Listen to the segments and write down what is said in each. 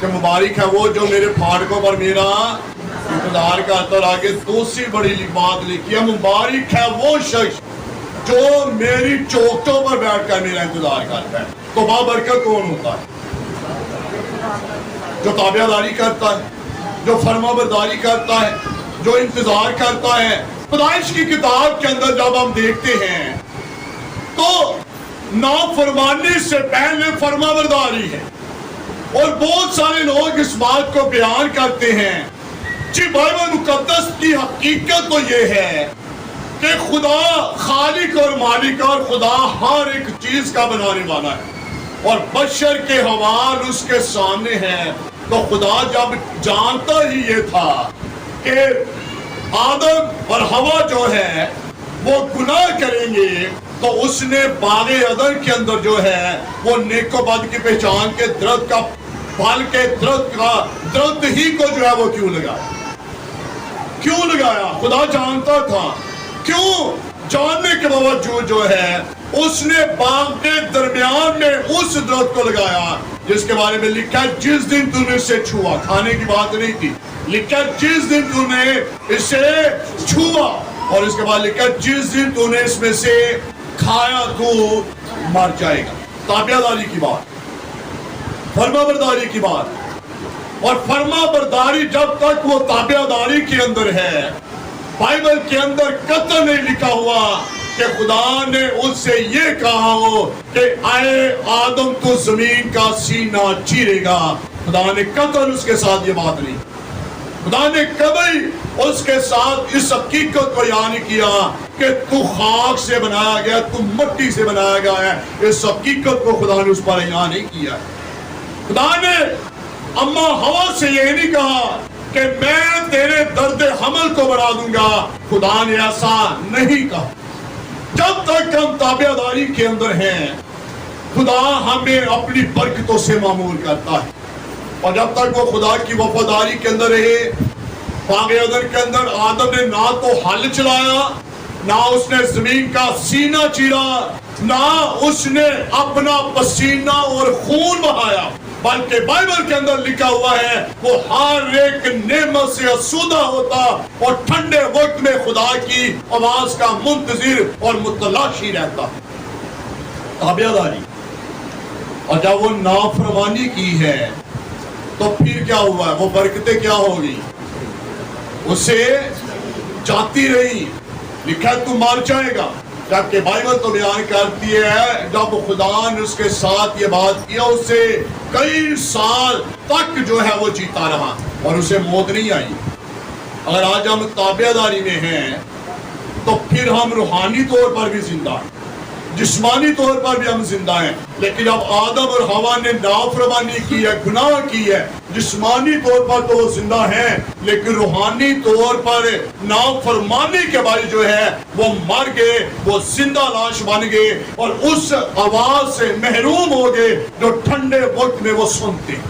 کہ مبارک ہے وہ جو میرے پھاٹکوں پر میرا انتظار کرتا. اور آگے دوسری بڑی بات لکھی ہے, مبارک ہے وہ شخص جو میری چوکھٹوں پر بیٹھ کر میرا انتظار کرتا ہے. تو بابرکت کون ہوتا ہے؟ جو تابع داری کرتا ہے, جو فرما برداری کرتا ہے, جو انتظار کرتا ہے. پیدائش کی کتاب کے اندر جب ہم دیکھتے ہیں تو نافرمانی سے پہلے فرما برداری ہے. اور بہت سارے لوگ اس بات کو بیان کرتے ہیں جی بائبل مقدس کی حقیقت تو یہ ہے کہ خدا خالق اور مالک اور خدا ہر ایک چیز کا بنانے والا ہے, اور بشر کے حوال اس کے سامنے ہیں. تو خدا جب جانتا ہی یہ تھا کہ آدم اور ہوا جو ہے وہ گناہ کریں گے, تو اس نے باغ عدن کے اندر جو ہے وہ نیک و بد کی پہچان کے درخت کا پھل کے درخت ہی کو جو ہے وہ کیوں لگایا؟ خدا جانتا تھا. کیوں جاننے کے باوجود جو ہے اس نے باغ کے درمیان میں اس درخت کو لگایا جس کے بارے میں لکھا ہے جس دن تو نے اسے چھوا. کھانے کی بات نہیں تھی, لکھا جس دن تو نے اسے چھوا, اور اس کے بعد لکھا جس دن تو نے اس میں سے کھایا تو مر جائے گا. تابع داری کی بات, فرما برداری کی بات. اور فرما برداری جب تک وہ تابع داری کے اندر ہے, بائبل کے اندر قطع نہیں لکھا ہوا کہ خدا نے اس سے یہ کہا ہو کہ اے آدم تو زمین کا سینہ چیرے گا. خدا نے قطع اس کے ساتھ یہ بات نہیں. خدا نے کبھی اس کے ساتھ اس حقیقت کو یاد نہیں کیا کہ تو خاک سے بنایا گیا, تو مٹی سے بنایا گیا ہے. اس حقیقت کو خدا نے اس پر یاد نہیں کیا. خدا نے اما ہوا سے یہ نہیں کہا کہ میں تیرے درد حمل کو بڑھا دوں گا. خدا نے ایسا نہیں کہا. جب تک ہم تابع داری کے اندر ہیں خدا ہمیں اپنی برکتوں سے معمور کرتا ہے, اور جب تک وہ خدا کی وفاداری کے اندر رہے. باغ عدن کے اندر آدم نے نہ تو ہل چلایا, نہ اس نے زمین کا سینہ چیرا, نہ اس نے اپنا پسینہ اور خون بہایا, بلکہ بائبل کے اندر لکھا ہوا ہے وہ ہر ایک نعمت سے آسودہ ہوتا اور ٹھنڈے وقت میں خدا کی آواز کا منتظر اور متلاشی رہتا. تابع داری. اور جب وہ نافرمانی کی ہے تو پھر کیا ہوا ہے؟ وہ برکتیں کیا ہوگی؟ اسے جاتی رہی. لکھا ہے تو مر جائے گا. جبکہ بائبل تو بیان کرتی ہے جب خدا نے اس کے ساتھ یہ بات کیا اس سے کئی سال تک جو ہے وہ جیتا رہا اور اسے موت نہیں آئی. اگر آج ہم تابع داری میں ہیں تو پھر ہم روحانی طور پر بھی زندہ ہیں, جسمانی طور پر بھی ہم زندہ ہیں. لیکن جب آدم اور حوا نے نافرمانی کی ہے, گناہ کی ہے, جسمانی طور پر تو وہ زندہ ہیں, لیکن روحانی طور پر نافرمانی کے بعد جو ہے وہ مر گئے, وہ زندہ لاش بن گئے اور اس آواز سے محروم ہو گئے جو ٹھنڈے وقت میں وہ سنتے.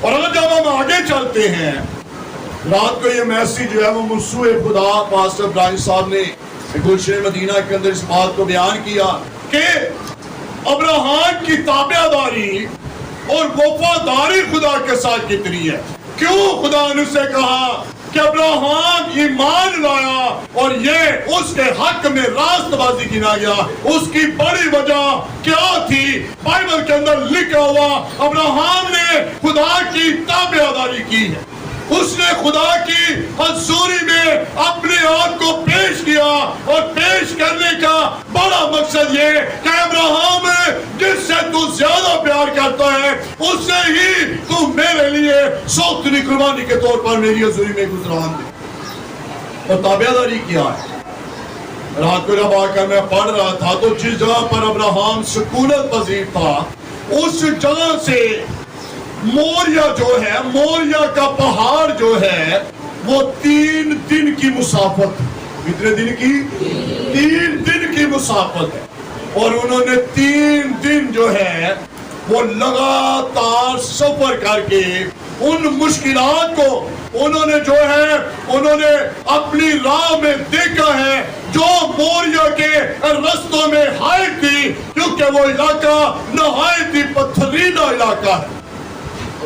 اور اگر جب ہم آگے چلتے ہیں, رات کو یہ میسیج جو ہے وہ مرسوع خدا پاسٹر ابراہیم صاحب نے گلشن مدینہ کے اندر اس بات کو بیان کیا کہ ابراہیم کی تابع داری اور وفاداری خدا کے ساتھ کتنی ہے. کیوں خدا نے اسے کہا کہ ابراہیم ایمان لایا اور یہ اس کے حق میں راست بازی گنا گیا. اس کی بڑی وجہ کیا تھی؟ بائبل کے اندر لکھا ہوا ابراہیم نے خدا کی تابع داری کی ہے. اس نے خدا کی حضوری میں اپنے آپ کو پیش کیا, اور پیش کرنے کا بڑا مقصد یہ کہ ابراہیم جس سے تو زیادہ پیار کرتا ہے اس سے ہی تو میرے لیے سوتنی قربانی کے طور پر میری حضوری میں گزران دے. اور تابع داری کیا ہے؟ رات کو جب آ کر میں پڑھ رہا تھا تو جس جگہ پر ابراہیم سکونت پذیر تھا اس جگہ سے موریا جو ہے, موریا کا پہاڑ جو ہے وہ 3 دن کی مسافت. کتنے دن کی؟ 3 دن کی مسافت ہے. اور انہوں نے 3 دن جو ہے وہ لگاتار سفر کر کے ان مشکلات کو انہوں نے اپنی راہ میں دیکھا ہے جو موریا کے رستوں میں حائل تھی, کیونکہ وہ علاقہ نہایت ہی پتھریلا علاقہ ہے.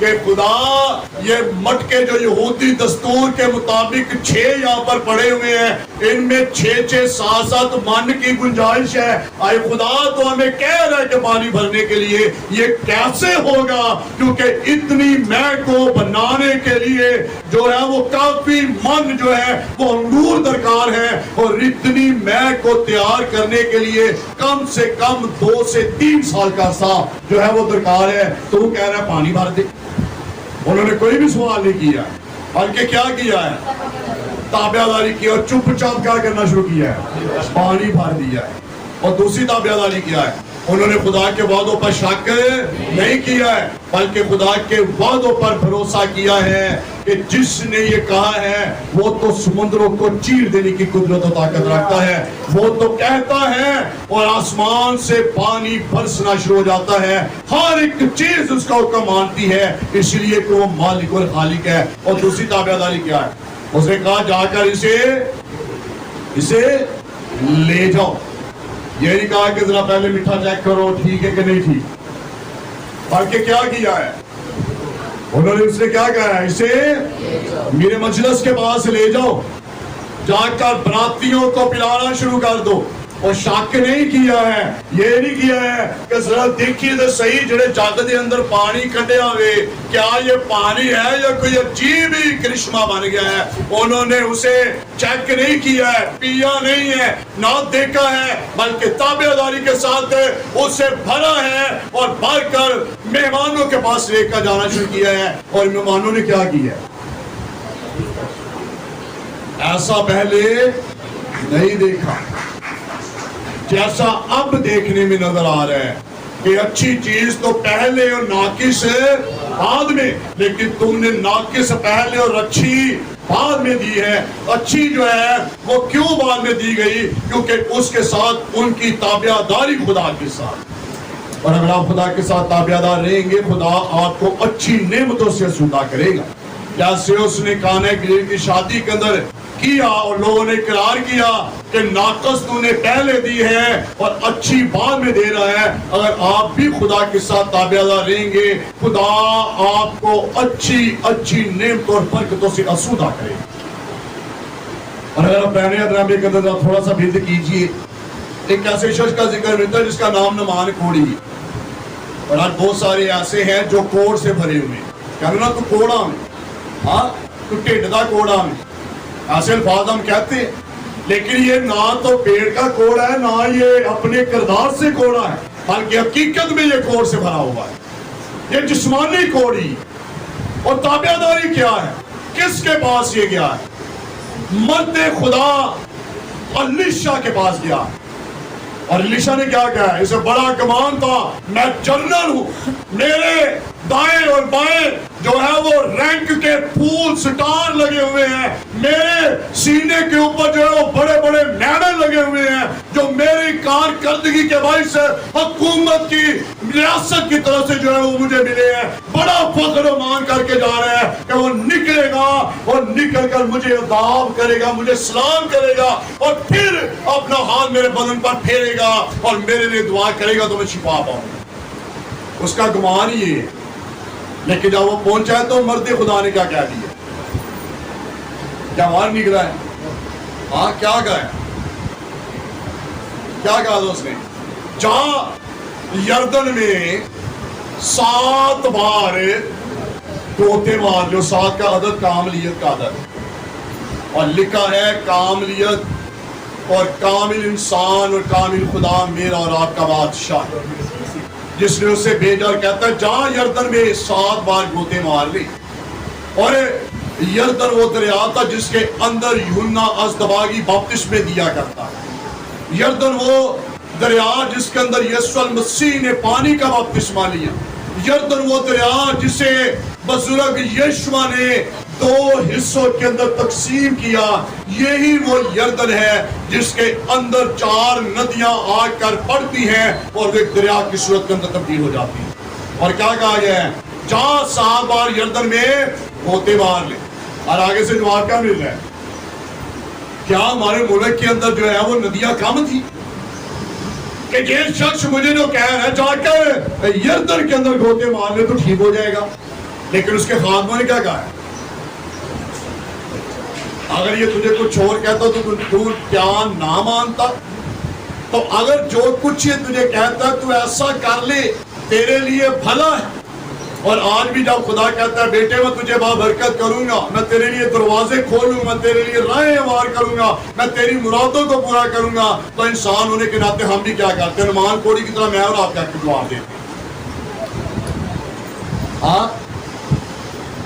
کہ خدا یہ مٹکے جو یہودی دستور کے مطابق 6 یہاں پر پڑے ہوئے ہیں، ان میں 6 7 من کی گنجائش ہے، آئے خدا تو ہمیں کہہ رہا ہے کہ پانی بھرنے کے لیے یہ کیسے ہوگا؟ کیونکہ اتنی مے کو بنانے کے لیے جو ہے وہ کافی من جو ہے وہ انگور درکار ہے، اور اتنی مے کو تیار کرنے کے لیے کم سے کم 2 سے 3 سال کا عرصہ جو ہے وہ درکار ہے۔ تو وہ کہہ رہا ہے پانی بھر دے۔ انہوں نے کوئی بھی سوال نہیں کیا، بلکہ کیا کیا ہے؟ تابعہ داری کی، اور چپ چاپ کیا کرنا شروع کیا ہے؟ پانی بھر دیا ہے۔ اور دوسری تابعہ داری کیا ہے؟ انہوں نے خدا کے وعدوں پر شک نہیں کیا ہے، بلکہ خدا کے وعدوں پر بھروسہ کیا ہے کہ جس نے یہ کہا ہے وہ تو سمندروں کو چیر دینے کی قدرت و طاقت رکھتا ہے، وہ تو کہتا ہے اور آسمان سے پانی برسنا شروع ہو جاتا ہے، ہر ایک چیز اس کا حکم مانتی ہے، اس لیے کہ وہ مالک اور خالق ہے۔ اور دوسری تابعہ داری کیا ہے؟ اس نے کہا جا کر اسے لے جاؤ۔ یہ نہیں کہا کہ ذرا پہلے میٹھا چیک کرو ٹھیک ہے کہ نہیں ٹھیک، بلکہ کیا کیا ہے انہوں نے؟ اس نے کیا کہا ہے؟ اسے میرے مجلس کے پاس لے جاؤ، جا کر براتیوں کو پلانا شروع کر دو۔ اور شک نہیں کیا ہے، یہ نہیں کیا ہے کہ ذرا دیکھیے تو صحیح جڑے جگ دے اندر پانی کڈیا ہوئے کیا یہ پانی ہے یا کوئی عجیب ہی کرشمہ بن گیا ہے۔ انہوں نے اسے چیک نہیں کیا ہے، پیا نہیں ہے، نہ دیکھا ہے، بلکہ تابعہ داری کے ساتھ اسے بھرا ہے اور بھر کر مہمانوں کے پاس لے کر جانا شروع کیا ہے۔ اور مہمانوں نے کیا کیا ہے؟ ایسا پہلے نہیں دیکھا جیسا اب دیکھنے میں نظر آ رہا ہے کہ اچھی چیز تو پہلے اور ناقص بعد میں، لیکن تم نے ناقص پہلے اور اچھی بعد میں دی ہے۔ اچھی جو ہے وہ کیوں بعد میں دی گئی؟ کیونکہ اس کے ساتھ ان کی تابعہ داری خدا کے ساتھ، اور اگر آپ خدا کے ساتھ تابعہ دار رہیں گے خدا آپ کو اچھی نعمتوں سے عطا کرے گا۔ جیسے اس نے کانا گلیل کی شادی کے اندر کیا اور لوگوں نے اقرار کیا کہ ناقص تو نے پہلے دی ہے اور اچھی بعد میں دے رہا ہے، اگر آپ بھی خدا کے ساتھ تابعہ دار رہیں گے خدا آپ کو اچھی نعمتوں اور برکتوں سے عطا کرے گا۔ اور اگر آپ پہلے ڈرامے کے اندر تھوڑا سا بھید کیجئے، ایک ایسے شخص کا ذکر ملتا ہے جس کا نام نعمان کوڑی، اور آج بہت سارے ایسے ہیں جو کوڑ سے بھرے ہوئے، کہنا نا تو کوڑا میں، ہاں تو ٹھڈ دا کوڑا میں، ایسے الفاظ ہم کہتے ہیں، لیکن یہ نہ تو پیڑ کا کوڑا ہے نہ یہ اپنے کردار سے کوڑا ہے، بلکہ حقیقت میں یہ کوڑ سے بھرا ہوا ہے، یہ جسمانی کوڑی۔ اور تابعہ داری کیا ہے؟ کس کے پاس یہ گیا ہے؟ مرد خدا الیشا کے پاس گیا، اور الیشا نے کیا کہا؟ اسے بڑا گمان تھا میں جنرل ہوں، میرے دائیں اور بائیں جو ہے وہ رینک کے پھول سٹار لگے ہوئے ہیں، میرے سینے کے اوپر جو ہے وہ بڑے بڑے میڈل لگے ہوئے ہیں جو میری کارکردگی کے باعث حکومت کی ریاست کی طرف سے جو ہے وہ مجھے ملے ہیں۔ بڑا فخر و مان کر کے جا رہا ہے کہ وہ نکلے گا اور نکل کر مجھے عذاب کرے گا، مجھے سلام کرے گا اور پھر اپنا ہاتھ میرے بدن پر پھیرے گا اور میرے لیے دعا کرے گا تو میں شفا پاؤں گا۔ اس کا گمان ہی ہے، لیکن جب وہ پہنچا ہے تو مرد خدا نے کیا کہہ دیا؟ کیا باہر نکلا ہے؟ ہاں کیا کہا ہے؟ کیا کہا تھا اس نے؟ جہاں یردن میں 7 بار ٹوٹے مار لو، 7 کا عدد کاملیت کا عدد، اور لکھا ہے کاملیت اور کامل انسان اور کامل خدا میرا اور آپ کا بادشاہ، جس نے اسے بھیجا اور کہتا ہے جہاں یردن میں 7 بار گوتے مار لی۔ اور یردن وہ دریا تھا جس کے اندر یوحنا ازدواگی بپتسمے دیا کرتا ہے، یردن وہ دریا جس کے اندر یسوع المسیح نے پانی کا بپتسمہ لیا، یردن وہ دریا جسے بزرگ یشوع نے 2 حصوں کے اندر تقسیم کیا، یہی وہ یردن ہے جس کے اندر 4 ندیاں آ کر پڑتی ہیں اور وہ ایک دریا کی صورت کے اندر تبدیل ہو جاتی ہیں۔ اور کیا کہا گیا ہے؟ جہاں 7 بار یردن میں ہوتے مار لے۔ اور آگے سے جواب کیا مل رہا ہے؟ کیا ہمارے ملک کے اندر جو ہے وہ ندیاں کم تھی کہ یہ شخص مجھے جو کہہ رہا ہے جا کر یردن کے اندر گوتے مار لے تو ٹھیک ہو جائے گا؟ لیکن اس کے خادموں نے کیا کہا ہے؟ اگر یہ تجھے کچھ اور کہتا تو کیا نہ مانتا؟ تو اگر جو کچھ یہ تجھے کہتا ہے تو ایسا کر لے، تیرے لیے بھلا ہے۔ اور آج بھی جب خدا کہتا ہے بیٹے میں تجھے بابرکت کروں گا، میں تیرے لیے دروازے کھولوں گا، تیرے لیے راہیں ہموار کروں گا، میں تیری مرادوں کو پورا کروں گا، تو انسان ہونے کے ناطے ہم بھی کیا کرتے ہیں؟ نمان کوڑی کی طرح میں اور آپ کیا دعا دیتے ہیں؟ ہاں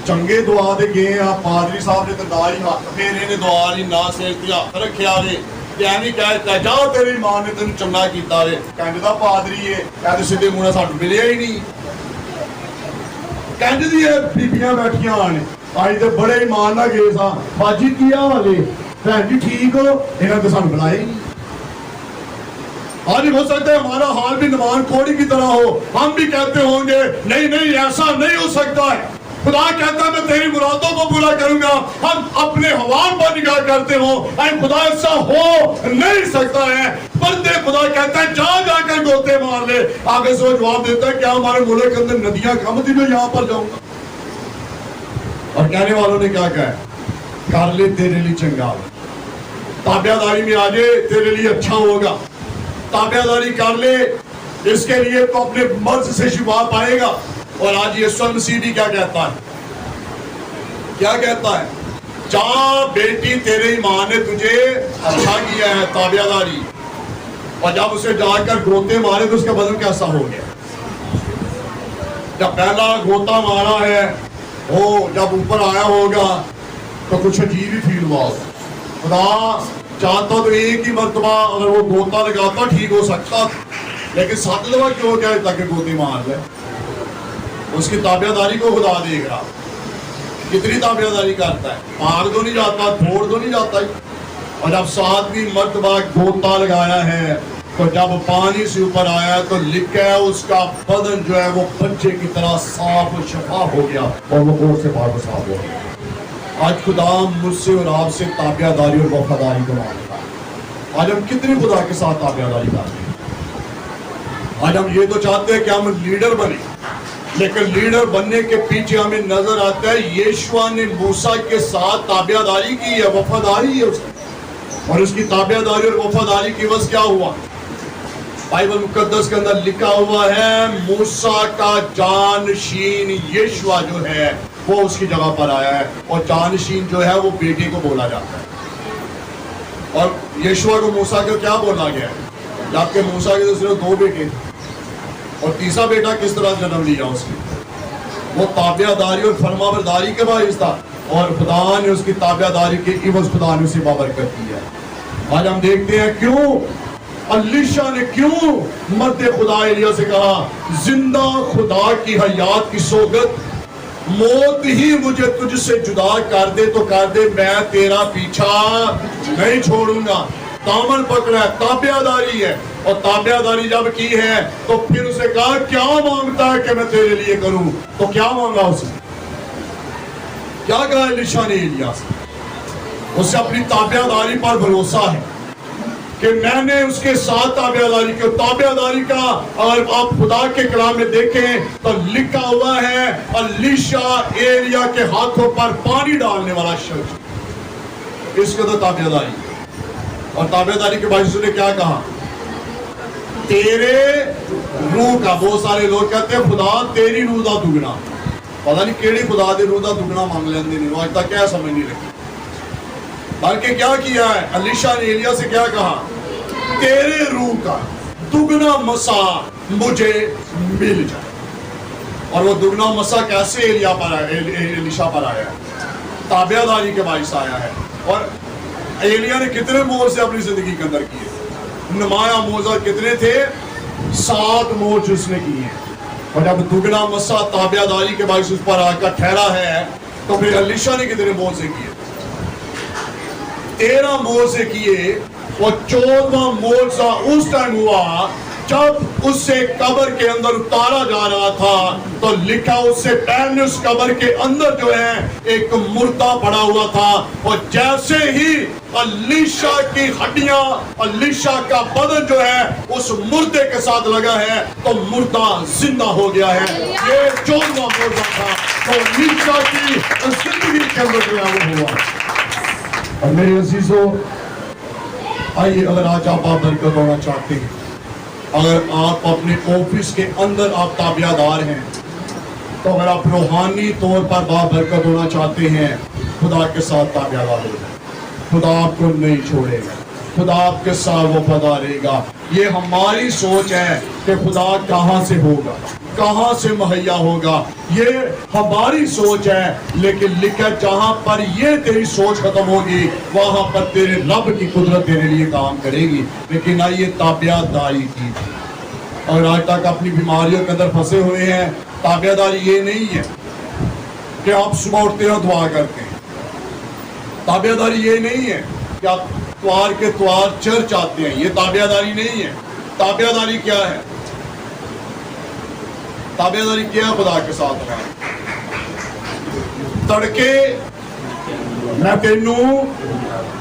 چنگے دعا دے گئے آپ پادری صاحب نے تو نہ ہی ہاتھ پھیرے نے دعا نہیں نہ سیرتی ہاتھ رکھیا وے یعنی کہتا جاؤ تیری ماں نے تینوں چنگا کیتا وے کہندے دا پادری ہے کہندے سیدھے منہ سانوں ملیا ہی نہیں کہندے دی بیبییاں بیٹھیاں آنے آج تے بڑے ایمان نہ گئے سا باجی کیا والے بہن جی ٹھیک ہو انہاں تے سانوں بلایا ہی نہیں۔ آج ہو سکتا ہے ہمارا حال بھی نمان کوڑی کی طرح ہو، ہم بھی کہتے ہوں گے نہیں نہیں ایسا نہیں ہو سکتا ہے، خدا کہتا ہے میں تیری مرادوں کو پورا کروں گا، ہم اپنے حوام پر نگاہ کرتے ہوں اے خدا ایسا ہو نہیں سکتا ہے، بندے خدا کہتا ہے جا جا کر گوتے مار لے، آگے سے وہ جواب دیتا ہے کیا ہمارے ملک کے اندر ندیاں کم تھی میں یہاں پر جاؤں گا؟ اور کہنے والوں نے کیا کہا ہے کر لے تیرے لیے چنگا تابعہ داری میں آجے تیرے لیے اچھا ہوگا، تابعہ داری کر لے اس کے لیے تو اپنے مرض سے شفا پائے گا۔ اور آج یسوع مسیح بھی کیا کہتا ہے؟ کیا کہتا ہے؟ جا بیٹی تیرے ایمان نے تجھے اچھا کیا ہے تابعہ داری، اور جب اسے جا کر گوتے مارے تو اس کا بدن کیسا ہو گیا؟ جب پہلا گوتا مارا ہے وہ جب اوپر آیا ہوگا تو کچھ عجیب ہی فیل ہوا ہوگا، خدا چاہتا تو ایک ہی مرتبہ اگر وہ گوتا لگاتا ٹھیک ہو سکتا، لیکن 7 دفعہ کیوں کیا تاکہ گوتے مار لے؟ اس کی تابعہ داری کو خدا دیکھ رہا، کتنی تابعہ داری کرتا ہے، بھاگ تو نہیں جاتا، چھوڑ تو نہیں جاتا ہی۔ اور جب 7ویں مرتبہ گوتا لگایا ہے تو جب پانی سے اوپر آیا تو لکھا ہے اس کا بدن جو ہے وہ بچے کی طرح صاف و شفاف ہو گیا اور وہ گوٹ سے باہر صاف ہو گیا۔ آج خدا مجھ سے اور آپ سے تابعہ داری اور وفاداری کو مانگتا ہے۔ آج ہم کتنی خدا کے ساتھ تابعہ داری کرتے ہیں؟ آج ہم یہ تو چاہتے ہیں کہ ہم لیڈر بنیں، لیکن لیڈر بننے کے پیچھے ہمیں نظر آتا ہے یشوع نے موسیٰ کے ساتھ تابعہ داری کی ہے، وفاداری ہے اس کی، اور اس کی تابعہ داری اور وفاداری کی وجہ کیا ہوا؟ بائبل مقدس کے اندر لکھا ہوا ہے موسیٰ کا جانشین یشوع جو ہے وہ اس کی جگہ پر آیا ہے، اور جانشین جو ہے وہ بیٹے کو بولا جاتا ہے، اور یشوع کو موسیٰ کو کیا بولا گیا ہے؟ جبکہ موسیٰ کے صرف 2 بیٹے تھے، اور تیسرا بیٹا کس طرح جنم لیا اس نے؟ وہ تابعہ داری اور فرما برداری کے باعث تھا، اور خدا نے اس کی تابعہ داری کے عوض خدا نے اسے بابرکت کی ہے۔ آج ہم دیکھتے ہیں کیوں الیشا نے کیوں مرد خدا ایلیا سے کہا زندہ خدا کی حیات کی سوگت موت ہی مجھے تجھ سے جدا کر دے تو کر دے، میں تیرا پیچھا نہیں چھوڑوں گا۔ دامن پکڑا ہے، تابعہ داری ہے، اور تابعہ داری جب کی ہے تو پھر اسے کہا کیا مانگتا ہے کہ میں تیرے لیے کروں؟ تو کیا مانگا اس نے؟ کیا کہا الیشا نے ایلیا سے؟ اسے اپنی تابعہ داری پر بھروسہ ہے کہ میں نے اس کے ساتھ تابعہ داری کی۔ تابعہ داری کا اگر آپ خدا کے کلام میں دیکھیں تو لکھا ہوا ہے الیشا ایلیا کے ہاتھوں پر پانی ڈالنے والا شخص، اس کو تو تابعہ داری۔ اور تابعہ داری کے باعث نے کیا کہا؟ تیرے روح کا، بہت سارے لوگ کہتے ہیں خدا تیری روح دا دگنا، پتہ نہیں کیڑی خدا دے روح دا دگنا مانگ لیندے نہیں، وہ آج تک کیا سمجھ نہیں لگی، بلکہ کیا کیا ہے الیشا نے ایلیا سے کیا کہا؟ تیرے روح کا دگنا مسا مجھے مل جائے۔ اور وہ دگنا مسا کیسے الیشا پر آیا ہے؟ تابعہ داری کے باعث آیا ہے۔ اور ایلیا نے کتنے موج سے اپنی زندگی کے اندر کیے؟ نمایاں موجزات کتنے تھے؟ 7 موج اس نے کیے، اور جب دگنا مسا تابعہ داری کے باعث اس پر آ کر ٹھہرا ہے تو پھر الیشا نے کتنے موج سے کیے؟ 13 موج سے کیے، اور 14واں موجزہ اس ٹائم ہوا جب اس سے قبر کے اندر اتارا جا رہا تھا تو لکھا اس سے پہلے اس قبر کے اندر جو ہے ایک مردہ پڑا ہوا تھا، اور جیسے ہی علیشہ کی ہڈیاں، علیشہ کا بدن جو ہے اس مردے کے ساتھ لگا ہے تو مردہ زندہ ہو گیا ہے۔ یہ 14واں معجزہ تھا تو علیشہ کی زندگی کے اندر جو ہے وہ ہوا۔ اور میرے عزیزو، آئیے اگر آج آپ برکت ہونا چاہتے ہیں، اگر آپ اپنے آفس کے اندر آپ تابعہ دار ہیں، تو اگر آپ روحانی طور پر برکت ہونا چاہتے ہیں، خدا کے ساتھ تابعہ دار ہو جائیں۔ خدا آپ کو نہیں چھوڑے گا، خدا آپ کے ساتھ وفادار رہے گا۔ یہ ہماری سوچ ہے کہ خدا کہاں سے ہوگا، کہاں سے مہیا ہوگا، یہ ہماری سوچ ہے، لیکن لکھا جہاں پر یہ تیری سوچ ختم ہوگی وہاں پر تیرے رب کی قدرت تیرے لیے کام کرے گی۔ لیکن آئیے تابعہ داری کی، اور آج تک اپنی بیماریوں کے اندر پھنسے ہوئے ہیں۔ تابعہ داری یہ نہیں ہے کہ آپ صبح اٹھتے ہیں دعا کرتے ہیں، تابعہ داری یہ نہیں ہے کہ آپ اتوار کے اتوار چرچ آتے ہیں، یہ تابعہ داری نہیں ہے۔ تابعہ داری کیا ہے؟ تابعہ داری کیا ہے؟ خدا کے ساتھ ہے۔ تڑکے میں تینوں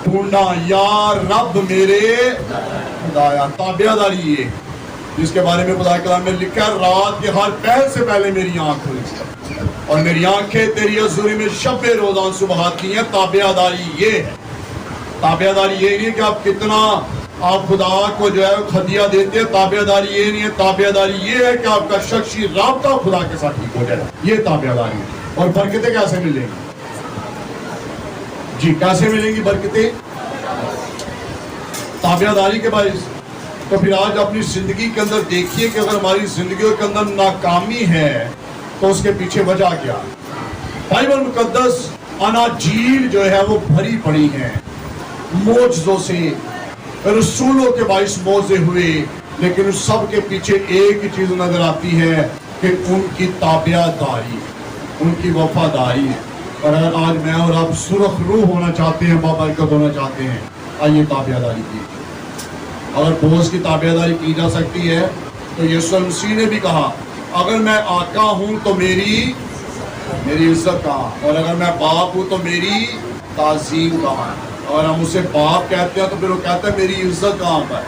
ڈھونڈا یا رب میرے خدایا۔ تابعہ داری یہ جس کے بارے میں خدا کلام میں لکھا ہے، رات کے ہر پہر سے پہلے میری آنکھ کھلی اور میری آنکھیں تیری حضوری میں شب روزان سبحاتی ہیں۔ تابعہ داری یہ ہے۔ تابعہ داری یہ نہیں کہ آپ کتنا آپ خدا کو جو ہے ہدیہ دیتے ہیں، تابعہ داری یہ نہیں ہے۔ تابعہ داری یہ ہے کہ آپ کا شخصی رابطہ خدا کے ساتھ ٹھیک ہو جائے، یہ تابعہ داری ہے۔ اور برکتیں کیسے ملیں گی؟ جی کیسے ملیں گی برکتیں؟ تابعہ داری کے باعث۔ تو پھر آج اپنی زندگی کے اندر دیکھیے کہ اگر ہماری زندگیوں کے اندر ناکامی ہے تو اس کے پیچھے وجہ کیا ہے؟ بائبل مقدس اناجیل جو ہے وہ بھری پڑی ہیں معجزوں سے، رسولوں کے باعث معجزے ہوئے، لیکن اس سب کے پیچھے ایک ہی چیز نظر آتی ہے کہ ان کی تابعہ داری، ان کی وفاداری ہے۔ اور اگر آج میں اور آپ سرخ روح ہونا چاہتے ہیں، بابرکت ہونا چاہتے ہیں، آئیے تابعہ داری کی۔ اگر بوس کی تابعہ داری کی جا سکتی ہے تو یسوع مسیح نے بھی کہا اگر میں آقا ہوں تو میری عزت کہاں، اور اگر میں باپ ہوں تو میری تعظیم کہاں۔ اور ہم اسے باپ کہتے ہیں تو پھر وہ کہتا ہے میری عزت کہاں پر۔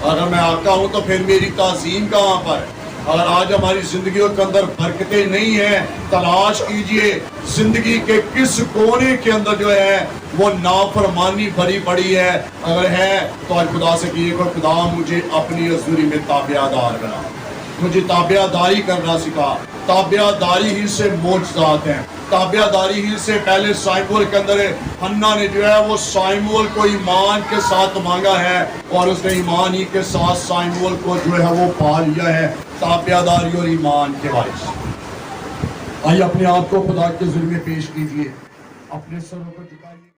اگر میں آقا ہوں تو پھر میری تعظیم کہاں پر۔ اگر آج ہماری زندگیوں کے اندر برکتیں نہیں ہیں، تلاش کیجئے زندگی کے کس کونے کے اندر جو ہے وہ نافرمانی بھری پڑی ہے۔ اگر ہے تو آج خدا سے کہیے کہ خدا مجھے اپنی حضوری میں تابعہ دار بنا، مجھے تابعہ داری کرنا سکھا۔ تابعہ داری ہی سے معجزات ہیں۔ تابعہ داری ہی سے پہلے سائمول کے اندر حنا نے جو ہے وہ سائمول کو ایمان کے ساتھ مانگا ہے، اور اس نے ایمان ہی کے ساتھ سائمول کو جو ہے وہ پا لیا ہے، تابعہ داری اور ایمان کے باعث۔ آئیے اپنے آپ کو خدا کے ظلم میں پیش کیجئے، اپنے سروں کو جھکائیے۔